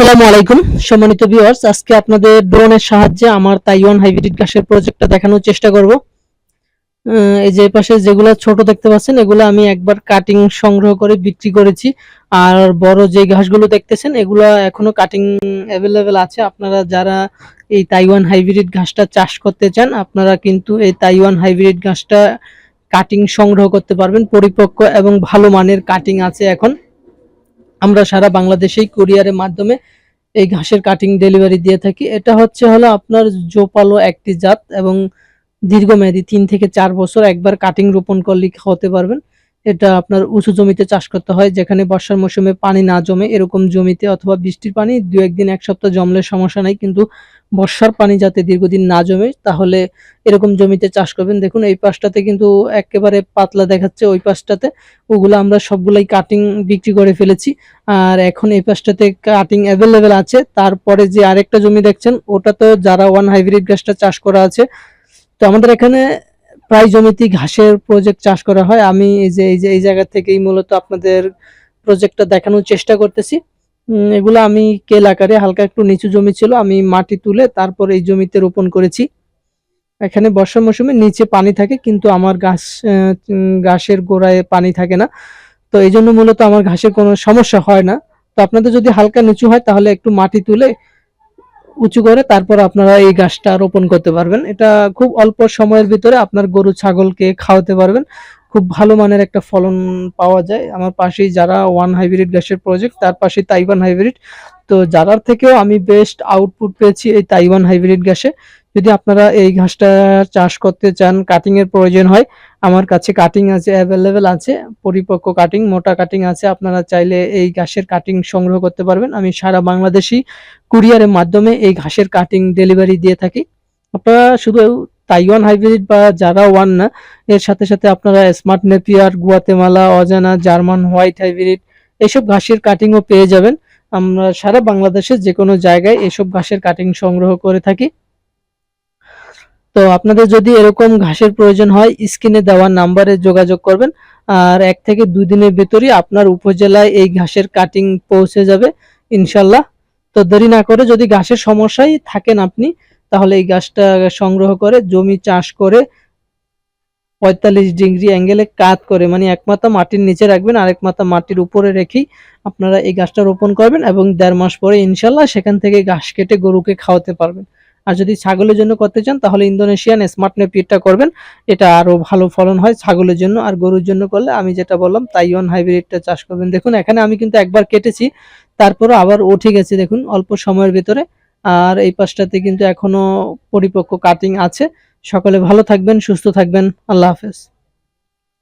আসসালামু আলাইকুম সম্মানিত ভিউয়ার্স, আজকে আপনাদের ড্রোনের সাহায্যে আমার তাইওয়ান হাইব্রিড ঘাসের প্রজেক্টটা দেখানোর চেষ্টা করব। এই যে পাশে যেগুলো ছোট দেখতে পাচ্ছেন এগুলো আমি একবার কাটিং সংগ্রহ করে বিক্রি করেছি। আর বড় যে ঘাসগুলো দেখতেছেন এগুলো এখনো কাটিং অ্যাভেলেবেল আছে। আপনারা যারা এই তাইওয়ান হাইব্রিড ঘাসটা চাষ করতে চান আপনারা কিন্তু এই তাইওয়ান হাইব্রিড ঘাসটা কাটিং সংগ্রহ করতে পারবেন। পরিপক্ক এবং ভালো মানের কাটিং আছে এখন। আমরা সারা বাংলাদেশেই কুরিয়ারের মাধ্যমে এই ঘাসের কাটিং ডেলিভারি দিয়ে থাকি। এটা হলো আপনার জোপালো একটি জাত এবং দীর্ঘমেয়াদী ৩ থেকে ৪ বছর একবার কাটিং রোপণ করলেই খাওয়াতে পারবেন। এটা আপনার উঁচু জমিতে চাষ করতে হয়, যেখানে বর্ষার মৌসুমে পানি না জমে এরকম জমিতে, অথবা বৃষ্টির পানি ২-১ দিন ১ সপ্তাহ জমলে সমস্যা নাই, কিন্তু বর্ষার পানি যাতে দীর্ঘদিন না জমে তাহলে এরকম জমিতে চাষ করবেন। দেখুন এই পাশটাতে কিন্তু একেবারে পাতলা দেখাচ্ছে, ওই পাশটাতে ওগুলো আমরা সবগুলাই কাটিং বিক্রি করে ফেলেছি। আর এখন এই পাশটাতে কাটিং অ্যাভেলেবেল আছে। তারপরে যে আরেকটা জমি দেখছেন ওটা তো যারা ওয়ান হাইব্রিড ঘাসটা চাষ করা আছে। তো আমাদের এখানে প্রায় জমিতেই ঘাসের প্রজেক্ট চাষ করা হয়। আমি এই জায়গা থেকেই মূলত আপনাদের প্রজেক্টটা দেখানোর চেষ্টা করতেছি। এগুলো আমি কেল আকারে, হালকা একটু নিচু জমি ছিল, আমি মাটি তুলে তারপর এই জমিতে রোপণ করেছি। এখানে বর্ষার মৌসুমে নিচে পানি থাকে, কিন্তু আমার ঘাসের গোড়ায় পানি থাকে না। তো এই জন্য মূলত আমার ঘাসের কোনো সমস্যা হয় না। তো আপনাদের যদি হালকা নিচু হয় তাহলে একটু মাটি তুলে উঁচু করে তারপর আপনারা এই গাছটা রোপণ করতে পারবেন। এটা খুব অল্প সময়ের ভিতরে আপনার গরু ছাগলকে খাওয়াতে পারবেন। খুব ভালো মানের একটা ফলন পাওয়া যায়। আমার পাশেই যারা ওয়ান হাইব্রিড ঘাসের প্রজেক্ট, তার পাশেই তাইওয়ান হাইব্রিড। তো যারার থেকেও আমি বেস্ট আউটপুট পেয়েছি এই তাইওয়ান হাইব্রিড ঘাসে। যদি আপনারা এই ঘাসটা চাষ করতে চান, কাটিং এর প্রয়োজন হয়, আমার কাছে কাটিং আছে, অ্যাভেলেবেল আছে, পরিপক্ক কাটিং, মোটা কাটিং আছে। আপনারা চাইলে এই ঘাসের কাটিং সংগ্রহ করতে পারবেন। আমি সারা বাংলাদেশী কুরিয়ারের মাধ্যমে এই ঘাসের কাটিং ডেলিভারি দিয়ে থাকি। আপনারা শুধু তাইওয়ান হাইব্রিড বা যারা ওয়ান না, এর সাথে সাথে আপনারা স্মার্ট নেপিয়ার, গুয়াতেমালা, অজানা, জার্মান হোয়াইট হাইব্রিড এসব ঘাসের কাটিংও পেয়ে যাবেন। আমরা সারা বাংলাদেশের যে কোনো জায়গায় এসব ঘাসের কাটিং সংগ্রহ করে থাকি। তো আপনাদের যদি এরকম ঘাসের প্রয়োজন হয় স্ক্রিনে দেওয়া নাম্বারে যোগাযোগ করবেন। আর ১ থেকে ২ দিনের ভেতরই আপনার উপজেলায় এই ঘাসের কাটিং পৌঁছে যাবে ইনশাল্লাহ। তো দেরি না করে, যদি ঘাসের সমস্যায় থাকেন আপনি, তাহলে এই গাছটা সংগ্রহ করে জমি চাষ করে ৪৫ ডিগ্রি অ্যাঙ্গেলে কাত করে, মানে এক মাথা মাটির নিচে রাখবেন, আরেক মাথা মাটির উপরে রেখেই আপনারা এই গাছটা রোপণ করবেন এবং ১.৫ মাস পরে ইনশাল্লাহ সেখান থেকে ঘাস কেটে গরুকে খাওয়াতে পারবেন। আর যদি ছাগলের জন্য করতে চান তাহলে ইন্দোনেশিয়ান স্মার্ট নেপিয়ারটা করবেন। এটা আরো ভালো ফলন হয় ছাগলের জন্য। আর গরুর জন্য করলে আমি যেটা বললাম তাইওয়ান হাইব্রিডটা চাষ করবেন। দেখুন এখানে আমি কিন্তু একবার কেটেছি, তারপরও আবার উঠে গেছে দেখুন অল্প সময়ের ভিতরে। আর এই পাশটাতে কিন্তু এখনো পরিপক্ক কাটিং আছে। সকলে ভালো থাকবেন, সুস্থ থাকবেন। আল্লাহ হাফেজ।